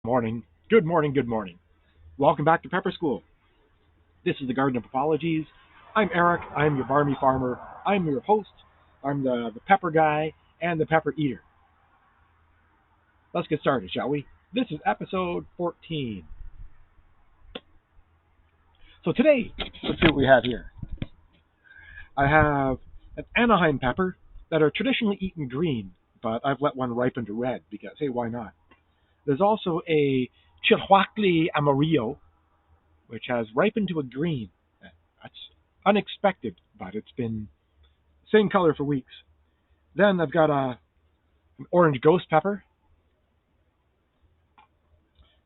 Morning. Good morning, good morning. Welcome back to Pepper School. This is the Garden of Pathologies. I'm Eric. I'm your Barmy Farmer. I'm your host. I'm the pepper guy and the pepper eater. Let's get started, shall we? This is episode 14. So today, let's see what we have here. I have an Anaheim pepper that are traditionally eaten green, but I've let one ripen to red because, hey, why not? There's also a Chilhuacle Amarillo, which has ripened to a green. That's unexpected, but it's been the same color for weeks. Then I've got an orange ghost pepper.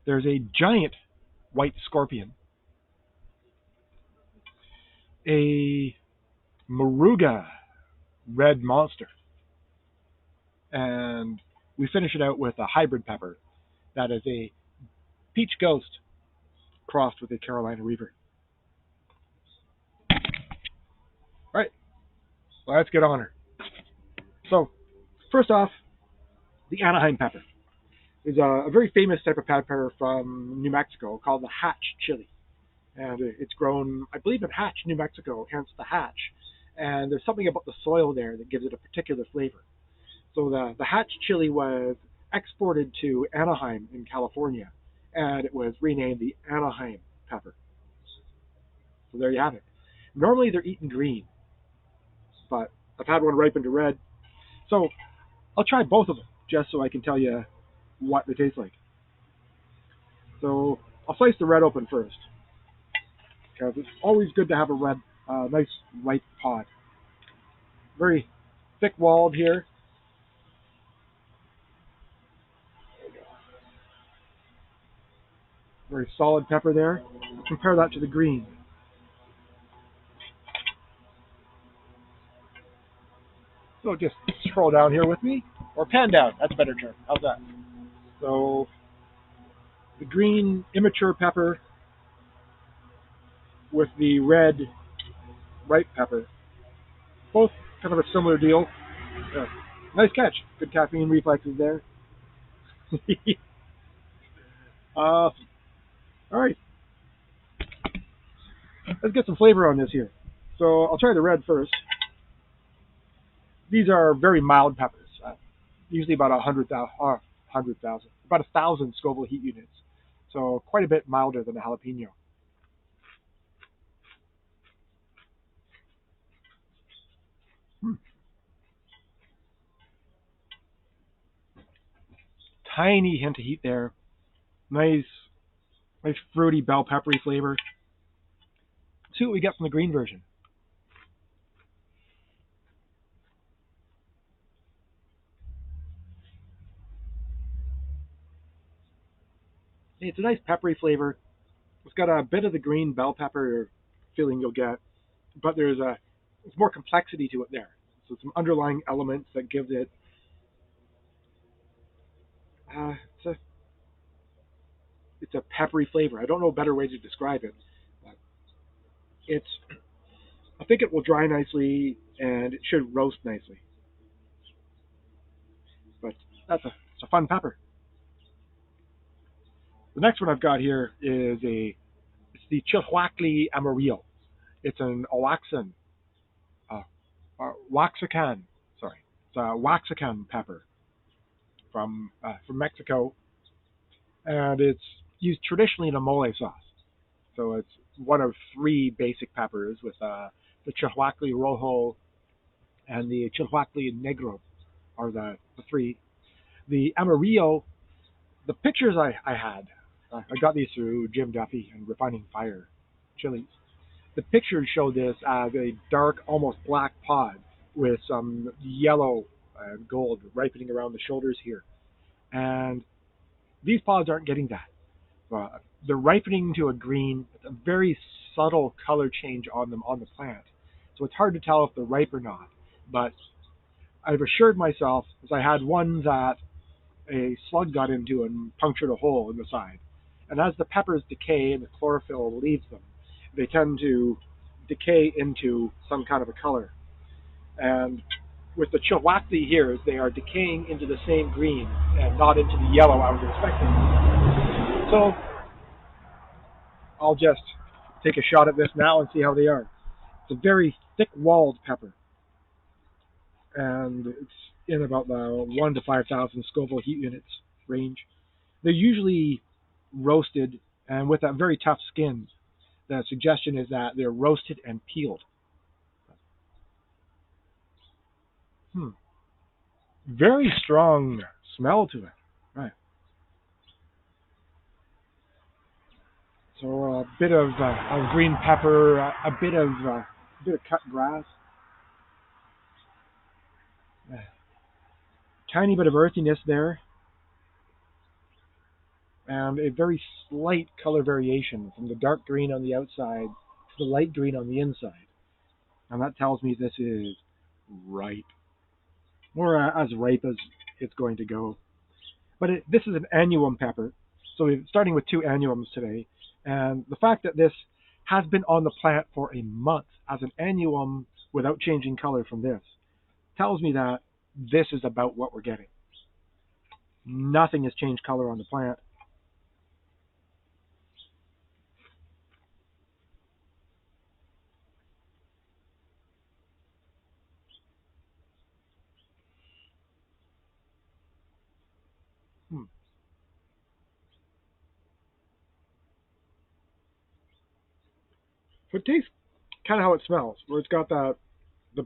There's a giant white scorpion. A Moruga red monster. And we finish it out with a hybrid pepper that is a peach ghost crossed with a Carolina Reaver. All right, let's get on her. So, first off, the Anaheim pepper is a very famous type of pepper from New Mexico called the Hatch chili. And it's grown, I believe, in Hatch, New Mexico, hence the Hatch. And there's something about the soil there that gives it a particular flavor. So the Hatch chili was exported to Anaheim in California, and it was renamed the Anaheim pepper. So there you have it. Normally they're eaten green, but I've had one ripen to red. So I'll try both of them just so I can tell you what they taste like. So I'll slice the red open first, because it's always good to have a red, nice ripe pod. Very thick-walled here. Very solid pepper there. Compare that to the green. So just scroll down here with me, or pan down. That's a better term. How's that? So the green immature pepper with the red ripe pepper, both kind of a similar deal. Nice catch. Good caffeine reflexes there. Awesome. All right. Let's get some flavor on this here. So I'll try the red first. These are very mild peppers, usually about 100,000, about 1,000 Scoville heat units. So quite a bit milder than a jalapeno. Tiny hint of heat there. Nice fruity bell peppery flavor. Let's see what we get from the green version. It's a nice peppery flavor. It's got a bit of the green bell pepper feeling you'll get, but there's more complexity to it there. So some underlying elements that give it it's a peppery flavor. I don't know a better way to describe it. But I think it will dry nicely and it should roast nicely. But it's a fun pepper. The next one I've got here is it's the Chilhuacle Amarillo. It's an Oaxacan, Oaxacan, sorry, it's a Oaxacan pepper from Mexico, and it's used traditionally in a mole sauce. So it's one of three basic peppers with the Chilhuacle Rojo and the Chilhuacle Negro are the three. The Amarillo, the pictures I had, I got these through Jim Duffy and Refining Fire Chilies. The pictures show this as a dark, almost black pod with some yellow and gold ripening around the shoulders here. And these pods aren't getting that. They're ripening to a green, a very subtle color change on them on the plant. So it's hard to tell if they're ripe or not. But I've assured myself, as I had one that a slug got into and punctured a hole in the side. And as the peppers decay and the chlorophyll leaves them, they tend to decay into some kind of a color. And with the Chilhuacle here, they are decaying into the same green and not into the yellow I was expecting. So I'll just take a shot at this now and see how they are. It's a very thick-walled pepper, and it's in about the 1 to 5,000 Scoville heat units range. They're usually roasted and with that very tough skin. The suggestion is that they're roasted and peeled. Very strong smell to it. Right. So a bit of green pepper, a bit of cut grass, tiny bit of earthiness there, and a very slight color variation from the dark green on the outside to the light green on the inside. And that tells me this is ripe, or as ripe as it's going to go. But this is an annuum pepper, so we're starting with 2 annuums today. And the fact that this has been on the plant for a month as an annuum without changing color from this tells me that this is about what we're getting. Nothing has changed color on the plant. Hmm. So it tastes kind of how it smells, where it's got the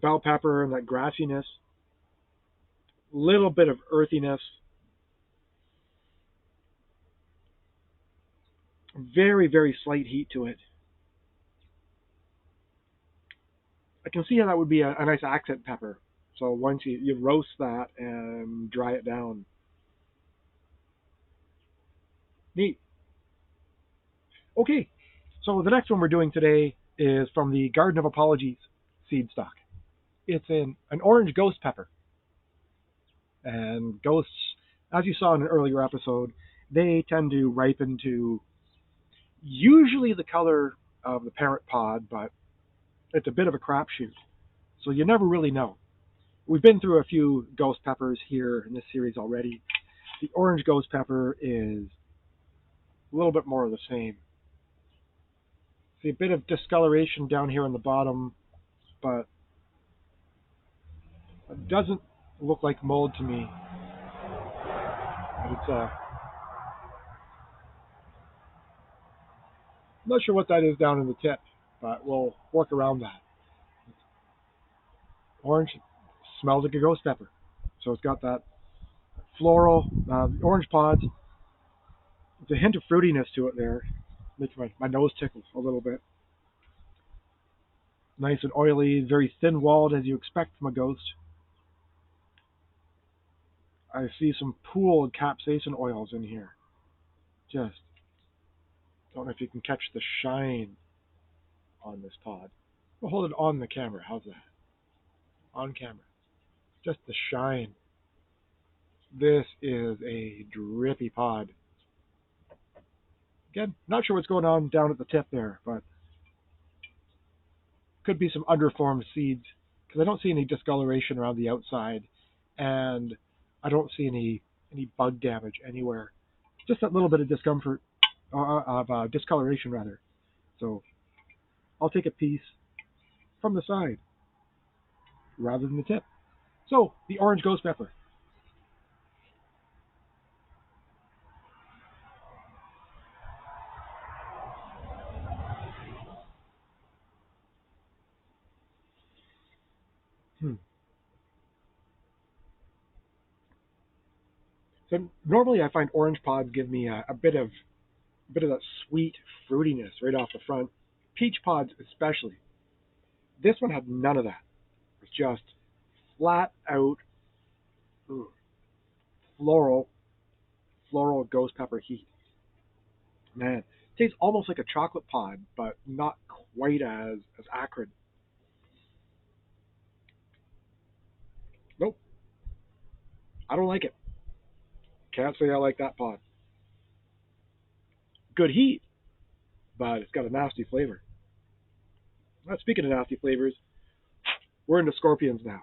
bell pepper and that grassiness, little bit of earthiness, very, very slight heat to it. I can see how that would be a nice accent pepper. So once you roast that and dry it down. Neat. Okay, so the next one we're doing today is from the Garden of Apologies seed stock. It's an orange ghost pepper. And ghosts, as you saw in an earlier episode, they tend to ripen to usually the color of the parent pod, but it's a bit of a crapshoot. So you never really know. We've been through a few ghost peppers here in this series already. The orange ghost pepper is a little bit more of the same. See a bit of discoloration down here on the bottom, but it doesn't look like mold to me. But it's I'm not sure what that is down in the tip, but we'll work around that. Orange smells like a ghost pepper, so it's got that floral orange pods. There's a hint of fruitiness to it there. Makes my nose tickle a little bit. Nice and oily, very thin-walled as you expect from a ghost. I see some pooled capsaicin oils in here. Just don't know if you can catch the shine on this pod. We'll hold it on the camera. How's that? On camera. Just the shine. This is a drippy pod. Again, not sure what's going on down at the tip there, but could be some underformed seeds because I don't see any discoloration around the outside, and I don't see any bug damage anywhere. Just that little bit of discomfort, of discoloration rather. So I'll take a piece from the side rather than the tip. So the orange ghost pepper. So normally I find orange pods give me a bit of that sweet fruitiness right off the front. Peach pods especially. This one had none of that. It's just flat out floral ghost pepper heat. Man, it tastes almost like a chocolate pod, but not quite as acrid. Nope, I don't like it. Can't say I like that pod. Good heat, but it's got a nasty flavor. Speaking of nasty flavors, we're into scorpions now.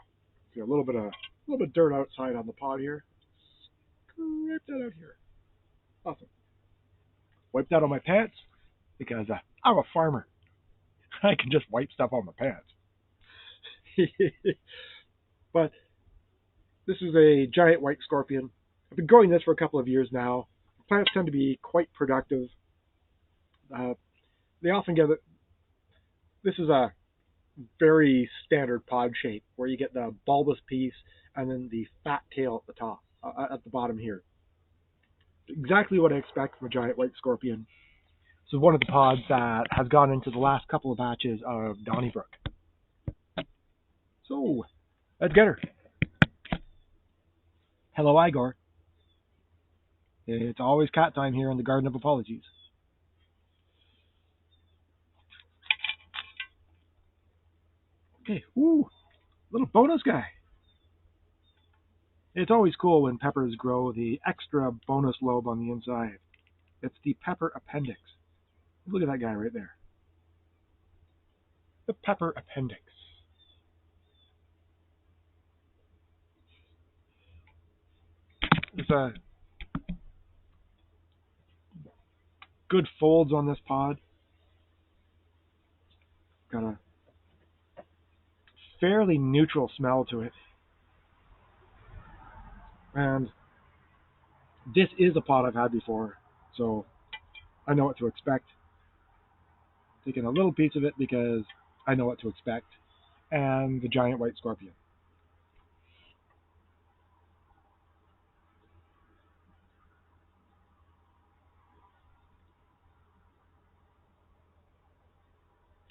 See a little bit of dirt outside on the pod here. Scrape that out here. Awesome. wipe that on my pants because I'm a farmer. I can just wipe stuff on my pants. But this is a giant white scorpion. I've been growing this for a couple of years now. Plants tend to be quite productive. Uh, they often get it. This is a very standard pod shape where you get the bulbous piece and then the fat tail at the top, at the bottom here. Exactly what I expect from a giant white scorpion. This is one of the pods that has gone into the last couple of batches of Donnybrook. So, let's get her. Hello, Igor. It's always cat time here in the Garden of Apologies. Okay, ooh, little bonus guy. It's always cool when peppers grow the extra bonus lobe on the inside. It's the pepper appendix. Look at that guy right there. The pepper appendix. There's a good folds on this pod. Got a fairly neutral smell to it. And this is a pod I've had before, so I know what to expect. Taking a little piece of it because I know what to expect. And the giant white scorpion.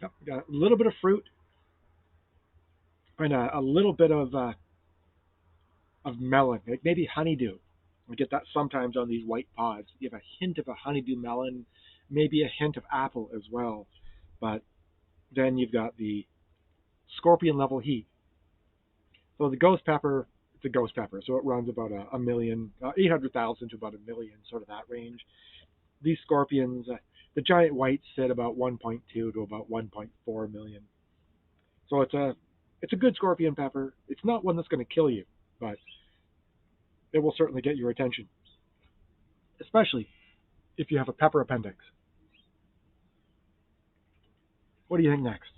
Yep, got a little bit of fruit and a little bit of melon, like maybe honeydew. We get that sometimes on these white pods. You have a hint of a honeydew melon, maybe a hint of apple as well. But then you've got the scorpion level heat. So the ghost pepper, it's a ghost pepper, so it runs about a million, 800,000 to about a million, sort of that range. These scorpions, the giant whites sit about 1.2 to about 1.4 million. So it's a good scorpion pepper. It's not one that's going to kill you, but it will certainly get your attention, especially if you have a pepper appendix. What do you think next?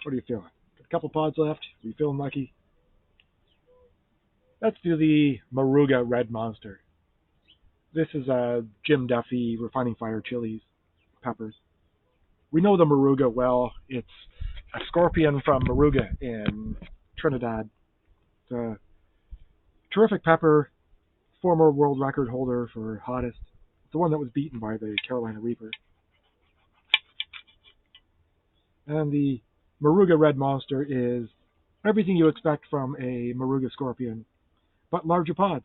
What are you feeling? Got a couple pods left. Are you feeling lucky? Let's do the Moruga Red Monster. This is a Jim Duffy Refining Fire Chilies peppers. We know the Moruga well. It's a scorpion from Moruga in Trinidad. It's a terrific pepper, former world record holder for hottest. It's the one that was beaten by the Carolina Reaper. And the Moruga Red Monster is everything you expect from a Moruga scorpion, but larger pods.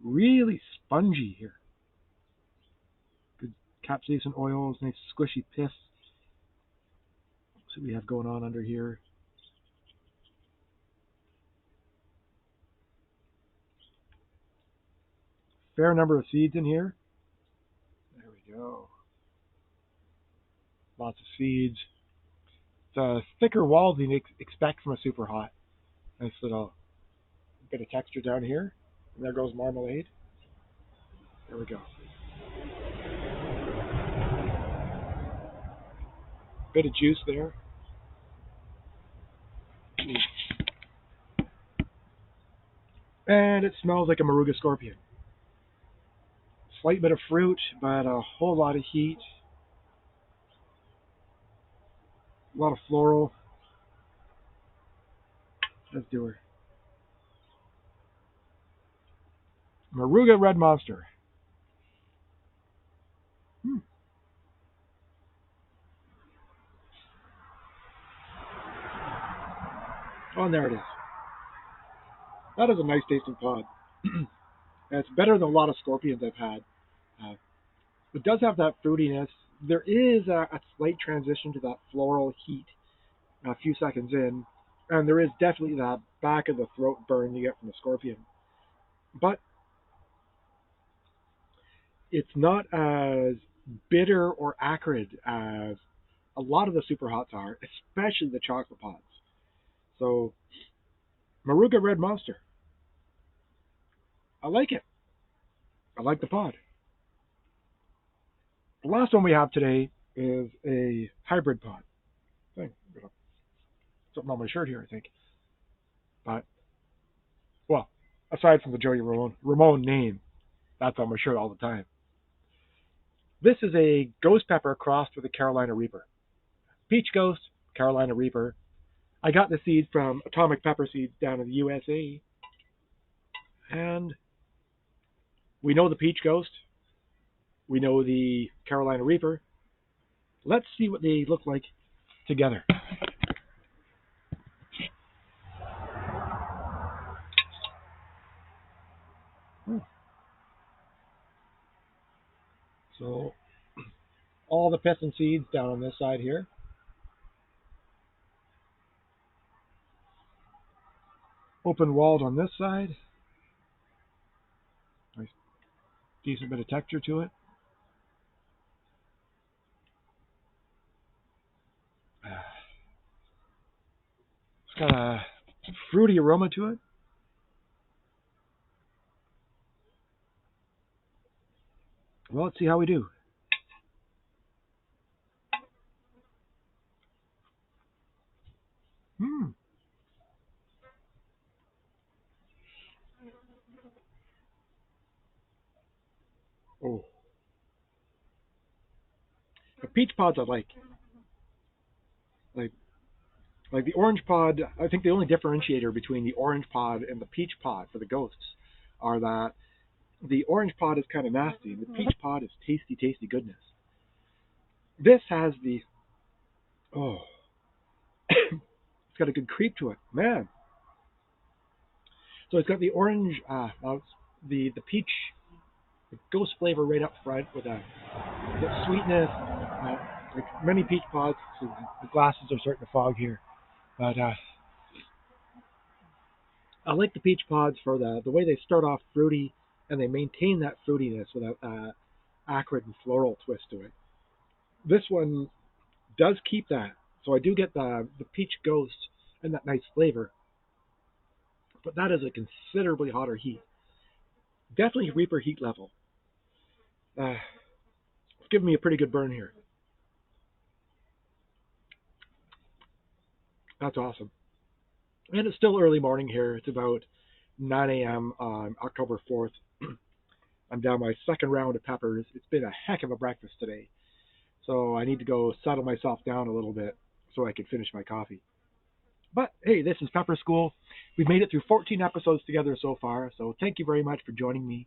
Really spongy here. Good capsaicin oils, nice squishy pith. See what we have going on under here. Fair number of seeds in here. There we go. Lots of seeds. It's a thicker wall than you expect from a super hot. Nice little bit of texture down here. And there goes marmalade. There we go. Bit of juice there. And it smells like a Moruga scorpion. Slight bit of fruit, but a whole lot of heat. A lot of floral. Let's do her. Moruga Red Monster. Oh, and there it is. That is a nice tasting pod. It's better than a lot of scorpions I've had. It does have that fruitiness. There is a slight transition to that floral heat a few seconds in, and there is definitely that back of the throat burn you get from a scorpion. But it's not as bitter or acrid as a lot of the super hots are, especially the chocolate pods. So, Moruga Red Monster. I like it. I like the pod. The last one we have today is a hybrid pod. Thing. Something on my shirt here, I think. But, well, aside from the Joey Ramone name, that's on my shirt all the time. This is a ghost pepper crossed with a Carolina Reaper. Peach Ghost, Carolina Reaper. I got the seed from Atomic Pepper Seeds down in the USA. And we know the Peach Ghost. We know the Carolina Reaper. Let's see what they look like together. So, all the pith and seeds down on this side here. Open walled on this side. Nice, decent bit of texture to it. It's got a fruity aroma to it. Well, let's see how we do. Oh. The peach pods I like. Like the orange pod, I think the only differentiator between the orange pod and the peach pod for the ghosts are that the orange pod is kind of nasty and the peach pod is tasty, tasty goodness. This has the, oh, it's got a good creep to it, man. So it's got the orange, the peach, the ghost flavor right up front with a sweetness. Like many peach pods, so the glasses are starting to fog here, but I like the peach pods for the way they start off fruity and they maintain that fruitiness without acrid and floral twist to it. This one does keep that, so I do get the peach ghost and that nice flavor, but that is a considerably hotter heat. Definitely Reaper heat level. It's giving me a pretty good burn here. That's awesome. And it's still early morning here. It's about 9 a.m. on October 4th. I'm down my second round of peppers. It's been a heck of a breakfast today. So I need to go settle myself down a little bit so I can finish my coffee. But hey, this is Pepper School. We've made it through 14 episodes together so far. So thank you very much for joining me.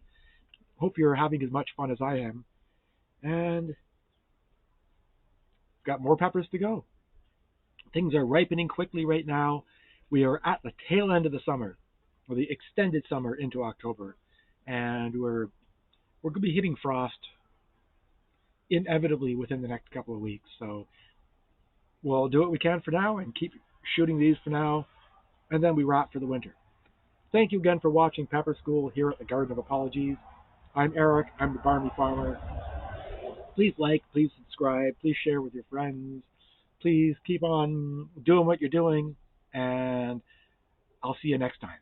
Hope you're having as much fun as I am. And got more peppers to go. Things are ripening quickly right now. We are at the tail end of the summer, or the extended summer into October, and we're going to be hitting frost inevitably within the next couple of weeks. So we'll do what we can for now and keep shooting these for now, and then we wrap for the winter. Thank you again for watching Pepper School here at the Garden of Apologies. I'm Eric. I'm the Barmy Farmer. Please like, please subscribe, please share with your friends. Please keep on doing what you're doing, and I'll see you next time.